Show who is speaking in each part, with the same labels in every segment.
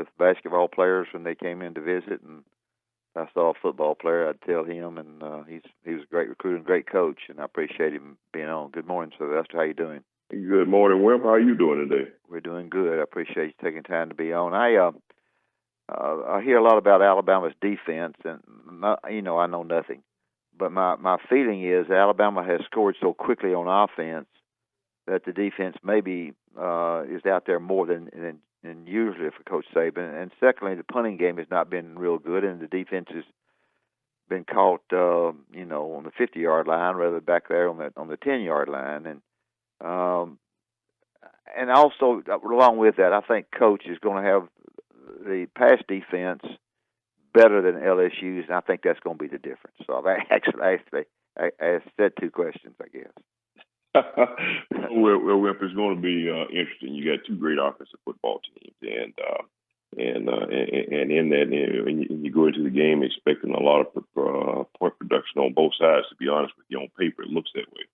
Speaker 1: with basketball players when they came in to visit, and if I saw a football player, I'd tell him, and he was a great recruiter and great coach, and I appreciate him being on. Good morning, Sylvester. How you doing?
Speaker 2: Good morning, Wimp. How are you doing today?
Speaker 1: We're doing good. I appreciate you taking time to be on. I hear a lot about Alabama's defense, and I know nothing, but my feeling is Alabama has scored so quickly on offense that the defense maybe is out there more than usually for Coach Saban. And secondly, the punting game has not been real good, and the defense has been caught, on the 50-yard line rather than back there on the 10-yard line. And also along with that, I think Coach is going to have the pass defense better than LSU's, and I think that's going to be the difference. So I've actually said two questions, I guess.
Speaker 2: Well, it's going to be interesting. You got two great offensive football teams, and in that, when you go into the game expecting a lot of point production on both sides. To be honest with you, on paper it looks that way,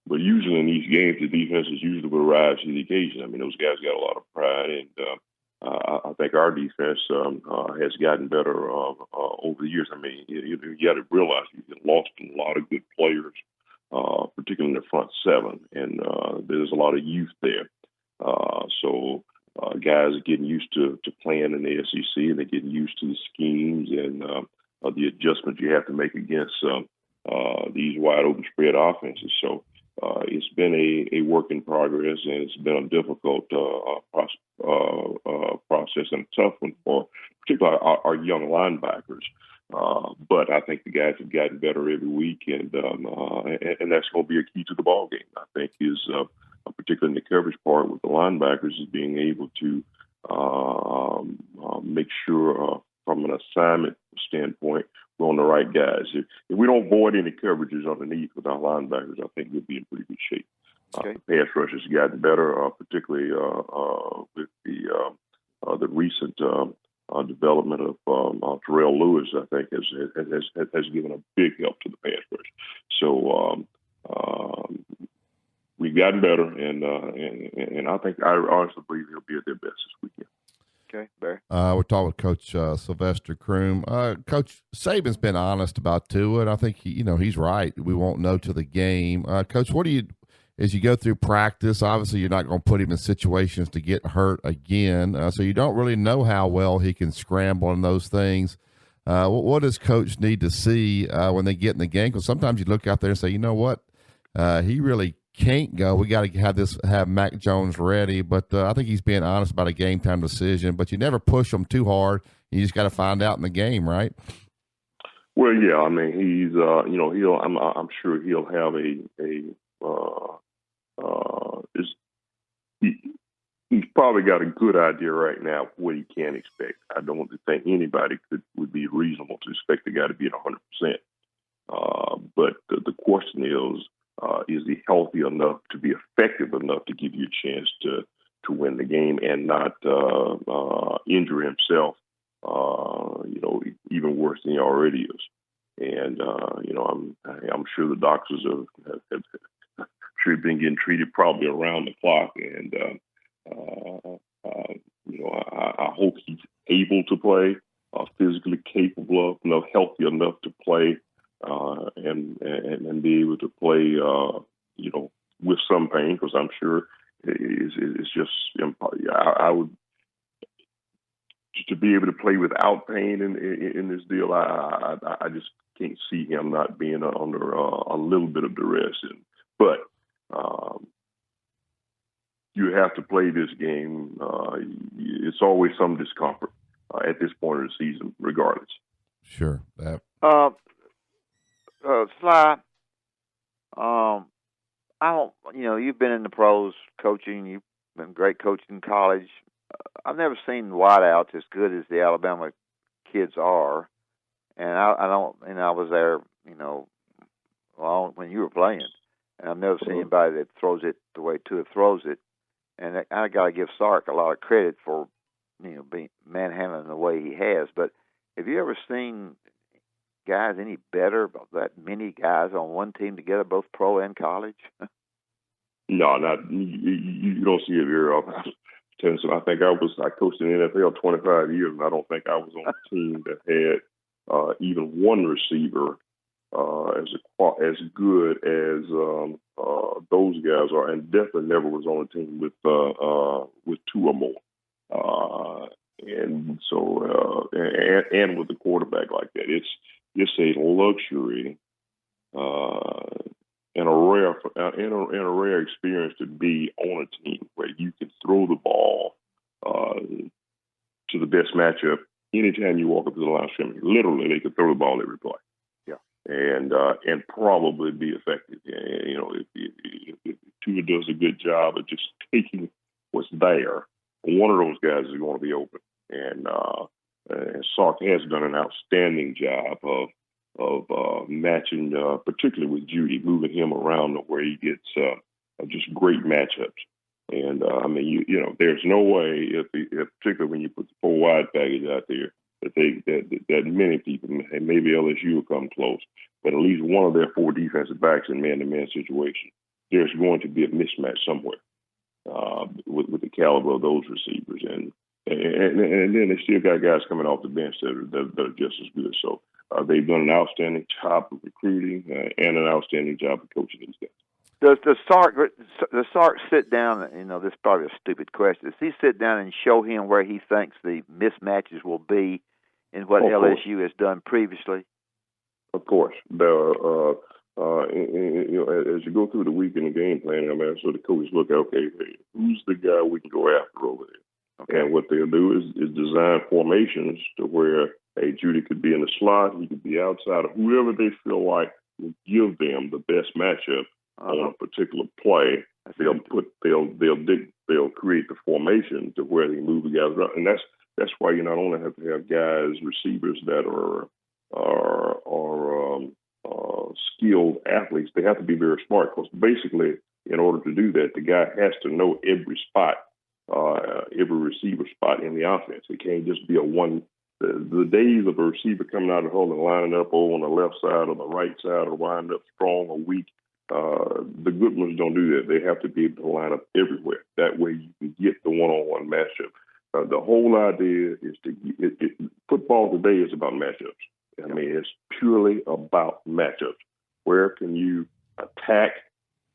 Speaker 2: but usually in these games, the defenses usually will rise to the occasion. I mean, those guys got a lot of pride, and I think our defense has gotten better over the years. I mean, you got to realize you've lost a lot of good players. Particularly in the front seven, and there's a lot of youth there. So guys are getting used to playing in the SEC, and they're getting used to the schemes and the adjustments you have to make against these wide open spread offenses. So it's been a work in progress, and it's been a difficult process and a tough one for particularly our young linebackers. But I think the guys have gotten better every week, and that's going to be a key to the ball game. I think is particularly in the coverage part with the linebackers is being able to make sure from an assignment standpoint we're on the right guys. If we don't void any coverages underneath with our linebackers, I think we'll be in pretty good shape.
Speaker 1: Okay.
Speaker 2: The pass rush has gotten better, particularly with the recent development of Terrell Lewis. I think has given a big help to the pass rush. So we've gotten better, and I think I honestly believe he'll be at their best this weekend.
Speaker 1: Okay, Barry.
Speaker 3: We're talking with Coach Sylvester Croom. Coach Saban's been honest about Tua, and I think he's right. We won't know till the game. Coach, as you go through practice, obviously you're not going to put him in situations to get hurt again, so you don't really know how well he can scramble and those things. What does Coach need to see when they get in the game? Because sometimes you look out there and say, you know what, he really can't go. We got to have Mac Jones ready. But I think he's being honest about a game time decision. But you never push him too hard. You just got to find out in the game, right?
Speaker 2: Well, yeah. I mean, he's I'm sure he'll have he's probably got a good idea right now of what he can expect. I don't think anybody would be reasonable to expect the guy to be at 100%. But the question is he healthy enough to be effective enough to give you a chance to win the game and not injure himself, even worse than he already is. And I'm sure the doctors have sure been getting treated probably around the clock, and I hope he's able to play, physically capable enough, healthy enough to play, and be able to play, with some pain, because I'm sure it's just I would to be able to play without pain in this deal. I just can't see him not being under a little bit of duress, but you have to play this game. It's always some discomfort at this point of the season, regardless.
Speaker 3: Sure.
Speaker 1: Sly, I don't. You've been in the pros coaching. You've been great coaching in college. I've never seen wideouts as good as the Alabama kids are, and I don't. And I was there, when you were playing, and I've never seen anybody that throws it the way Tua throws it. And I got to give Sark a lot of credit for, being manhandling the way he has. But have you ever seen guys any better, that many guys on one team together, both pro and college?
Speaker 2: No, not you don't see it very often. I think I coached in the NFL 25 years, and I don't think I was on a team that had even one receiver as good as those guys are, and definitely never was on a team with two or more. And so, and with a quarterback like that, it's a luxury and a rare experience to be on a team where you can throw the ball to the best matchup anytime you walk up to the line of scrimmage. Literally, they could throw the ball every play. And probably be effective. You know, if Tua does a good job of just taking what's there, one of those guys is going to be open. And Sark has done an outstanding job of matching, particularly with Judy, moving him around to where he gets just great matchups. And I mean, you know, there's no way if particularly when you put the 4 wide package out there, that many people, and maybe LSU will come close, but at least one of their 4 defensive backs in man-to-man situation, there's going to be a mismatch somewhere with the caliber of those receivers, and then they still got guys coming off the bench that are just as good. So they've done an outstanding job of recruiting and an outstanding job of coaching these guys.
Speaker 1: Does Sark sit down? You know, this is probably a stupid question. Does he sit down and show him where he thinks the mismatches will be in what LSU has done previously?
Speaker 2: Of course. You know, as you go through the week in the game planning, I mean, so the coaches look at, okay, who's the guy we can go after over there? Okay. And what they'll do is design formations to where, hey, Judy could be in the slot, he could be outside, of whoever they feel like will give them the best matchup on a particular play. They'll create the formation to where they move the guys around, and that's why you not only have to have guys, receivers that are skilled athletes. They have to be very smart, because basically, in order to do that, the guy has to know every spot, every receiver spot in the offense. It can't just be a one. The days of a receiver coming out of the hole and lining up over on the left side or the right side, or lining up strong or weak. The good ones don't do that. They have to be able to line up everywhere. That way you can get the one-on-one matchup. The whole idea is football today is about matchups. I mean, it's purely about matchups. Where can you attack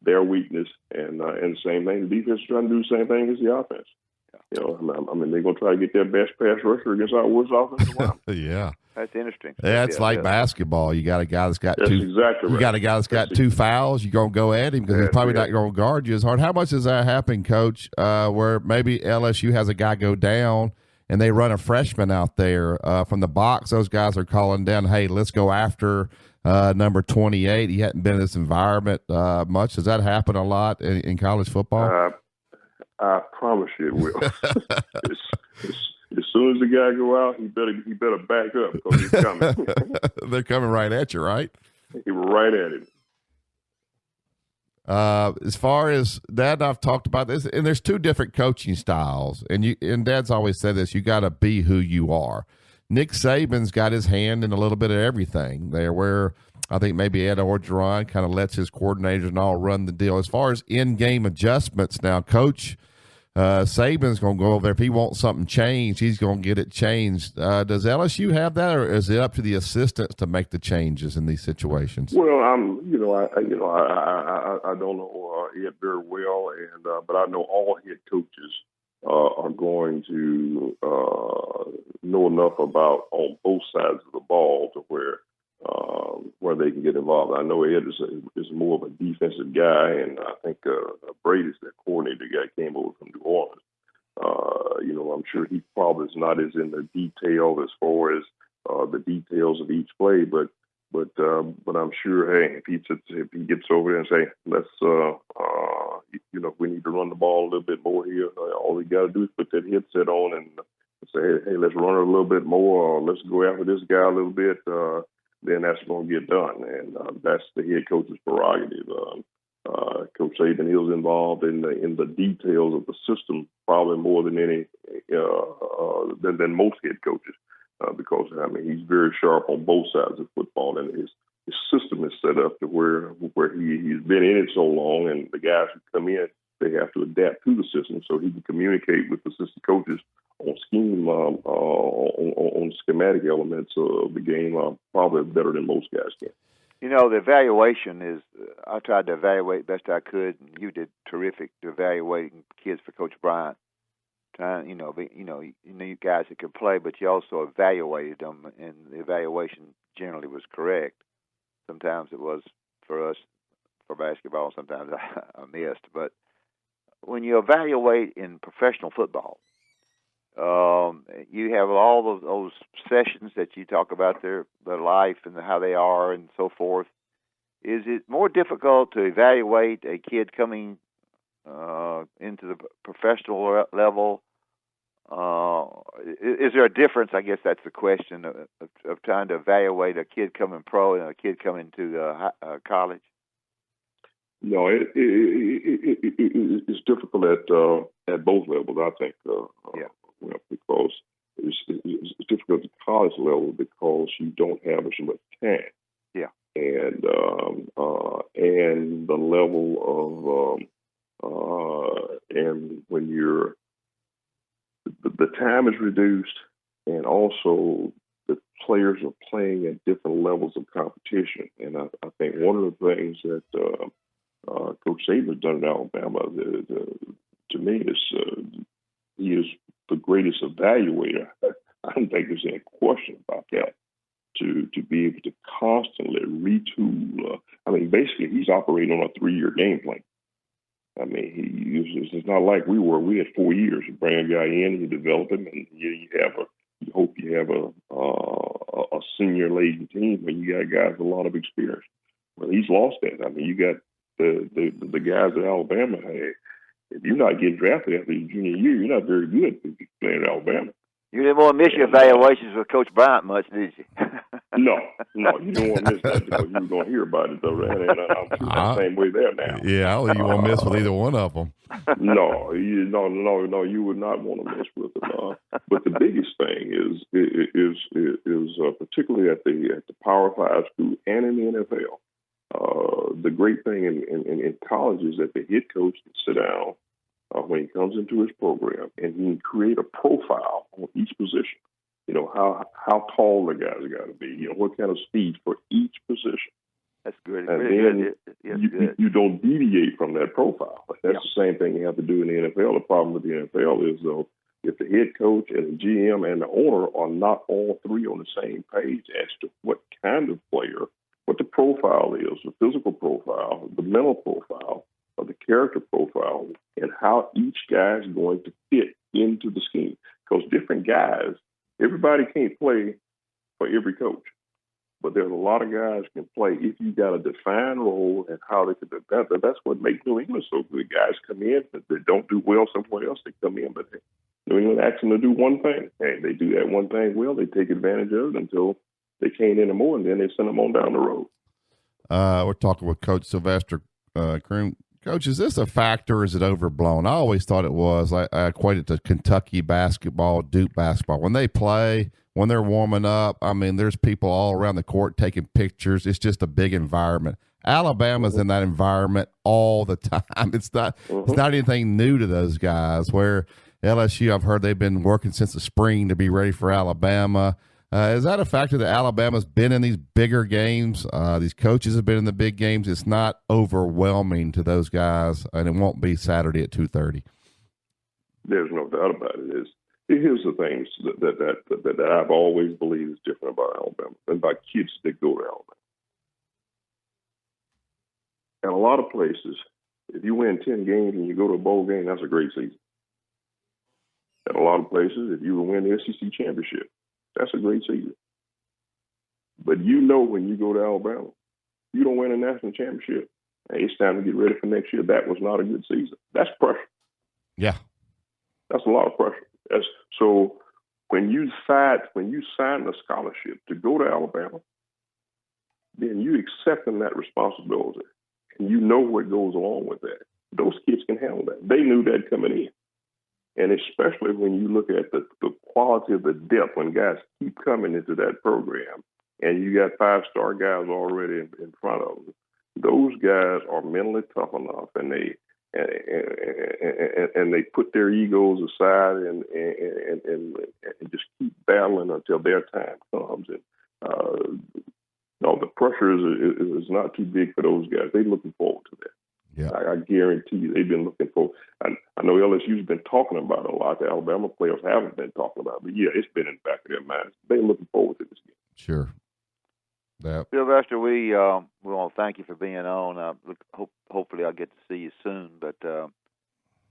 Speaker 2: their weakness? And the same thing, the defense is trying to do the same thing as the offense. You know, I mean, they're going to try to get their best pass rusher against our worst offensive line.
Speaker 3: Yeah.
Speaker 1: That's interesting.
Speaker 3: Yeah, it's like basketball. You got a guy that's got two.
Speaker 2: Exactly right.
Speaker 3: You got a guy that's got 2 fouls. You're going to go at him because he's probably not going to guard you as hard. How much does that happen, Coach, where maybe LSU has a guy go down and they run a freshman out there from the box? Those guys are calling down, hey, let's go after number 28. He hadn't been in this environment much. Does that happen a lot in college football?
Speaker 2: I promise you it will. As soon as the guy go out, he better back up, because he's coming.
Speaker 3: They're coming right at you, right?
Speaker 2: He was right at him.
Speaker 3: As far as Dad and I've talked about this, and there's 2 different coaching styles, and Dad's always said this: you got to be who you are. Nick Saban's got his hand in a little bit of everything there, where I think maybe Ed Orgeron kind of lets his coordinators and all run the deal. As far as in-game adjustments now, Coach Saban's going to go over there. If he wants something changed, he's going to get it changed. Does LSU have that, or is it up to the assistants to make the changes in these situations?
Speaker 2: Well, I don't know Ed very well, but I know all head coaches are going to know enough about on both sides of the ball to where they can get involved. I know Ed is more of a defensive guy, and I think Brady's that coordinator guy came over from New Orleans. I'm sure he probably is not as in the detail as far as the details of each play, but I'm sure, hey, if he gets over there and say, let's we need to run the ball a little bit more here, all we got to do is put that headset on and say, hey, let's run it a little bit more, or let's go after this guy a little bit. Then that's going to get done, and that's the head coach's prerogative. Coach Saban is involved in the details of the system probably more than than most head coaches, because he's very sharp on both sides of football, and his system is set up to where he's been in it so long, and the guys who come in they have to adapt to the system so he can communicate with assistant coaches on scheme, on schematic elements of the game, probably better than most guys can.
Speaker 1: You know, the evaluation is, I tried to evaluate best I could, and you did terrific to evaluating kids for Coach Bryant. Trying, you guys that could play, but you also evaluated them, and the evaluation generally was correct. Sometimes it was for us for basketball, sometimes I missed. But when you evaluate in professional football, you have all of those sessions that you talk about their life and how they are and so forth. Is it more difficult to evaluate a kid coming into the professional level? Is there a difference? I guess that's the question of trying to evaluate a kid coming pro and a kid coming to college.
Speaker 2: No, it's difficult at both levels. I think. Because it's difficult at the college level because you don't have as much time.
Speaker 1: Yeah.
Speaker 2: And the level of and when you're the time is reduced, and also the players are playing at different levels of competition. And I think one of the things that Coach Saban has done in Alabama, to me, is he is the greatest evaluator. I don't think there's any question about that. To be able to constantly retool. Basically, he's operating on a 3-year game plan. It's not like we were. We had 4 years. You bring a guy in, you develop him, and you hope you have a senior laden team where you got guys with a lot of experience. Well, he's lost that. You got the guys at Alabama. Hey, if you're not getting drafted after your junior year, you're not very good if you're playing at Alabama.
Speaker 1: You didn't want to miss your evaluations with Coach Bryant much, did you?
Speaker 2: No, you don't want to miss that because you were going to hear about it, though, right? And I'm sure the same way there now.
Speaker 3: Yeah, I don't think you want to miss with either one of them.
Speaker 2: No, you would not want to miss with them. But the biggest thing is particularly at the Power 5 school and in the NFL. The great thing in college is that the head coach can sit down when he comes into his program, and he can create a profile on each position. How tall the guys got to be. What kind of speed for each position.
Speaker 1: That's good.
Speaker 2: And then you don't deviate from that profile. That's the same thing you have to do in the NFL. The problem with the NFL is, though, if the head coach and the GM and the owner are not all three on the same page as to what kind of player, what the profile is, the physical profile, the mental profile, or the character profile, and how each guy is going to fit into the scheme. Because different guys, everybody can't play for every coach. But there's a lot of guys can play if you got a defined role and how they can do that. That's what makes New England so good. Guys come in, but they don't do well somewhere else. They come in, but New England asks them to do one thing. And they do that one thing well. They take advantage of it until they can't anymore, and then they send them on down the road.
Speaker 3: We're talking with Coach Sylvester Croom. Coach, is this a factor or is it overblown? I always thought it was. I equate it to Kentucky basketball, Duke basketball. When they play, when they're warming up, there's people all around the court taking pictures. It's just a big environment. Alabama's in that environment all the time. It's not anything new to those guys. Where LSU, I've heard they've been working since the spring to be ready for Alabama. Is that a factor that Alabama's been in these bigger games? These coaches have been in the big games. It's not overwhelming to those guys, and it won't be Saturday at 2:30.
Speaker 2: There's no doubt about it. Here's the things that I've always believed is different about Alabama and about kids that go to Alabama. In a lot of places, if you win 10 games and you go to a bowl game, that's a great season. In a lot of places, if you win the SEC championship, that's a great season. But when you go to Alabama, you don't win a national championship, hey, it's time to get ready for next year. That was not a good season. That's pressure.
Speaker 3: Yeah.
Speaker 2: That's a lot of pressure. So when you sign the scholarship to go to Alabama, then you accepting that responsibility, and you know what goes along with that. Those kids can handle that. They knew that coming in. And especially when you look at the quality of the depth, when guys keep coming into that program, and you got 5-star guys already in front of them, those guys are mentally tough enough, and and they put their egos aside and just keep battling until their time comes. And the pressure is not too big for those guys. They're looking forward to that.
Speaker 3: Yeah,
Speaker 2: I guarantee you, they've been looking for. I know LSU's been talking about it a lot. The Alabama players haven't been talking about it, but yeah, it's been in the back of their minds. They're looking forward to this game.
Speaker 3: sure. Yep.
Speaker 1: Sylvester, we want to thank you for being on. Hopefully I'll get to see you soon, but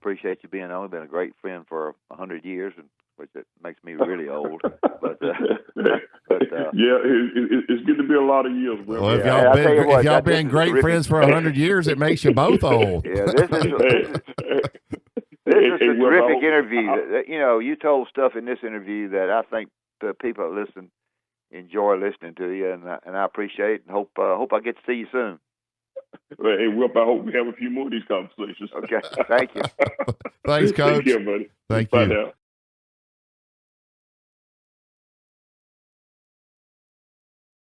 Speaker 1: appreciate you being on. You've been a great friend for 100 years, which it makes me really old. But
Speaker 2: yeah, it's good to be a lot of years, bro.
Speaker 3: Well, if y'all been great friends for 100 years, it makes you both old.
Speaker 1: Yeah, this is a terrific interview. You told stuff in this interview that I think the people that listen enjoy listening to you, and I appreciate it. And hope I get to see you soon.
Speaker 2: Hey, Whip, I hope we have a few more of these conversations.
Speaker 1: Okay, thank you.
Speaker 3: Thanks, Coach.
Speaker 2: Take care, buddy.
Speaker 3: Thank
Speaker 2: Bye
Speaker 3: you.
Speaker 2: now.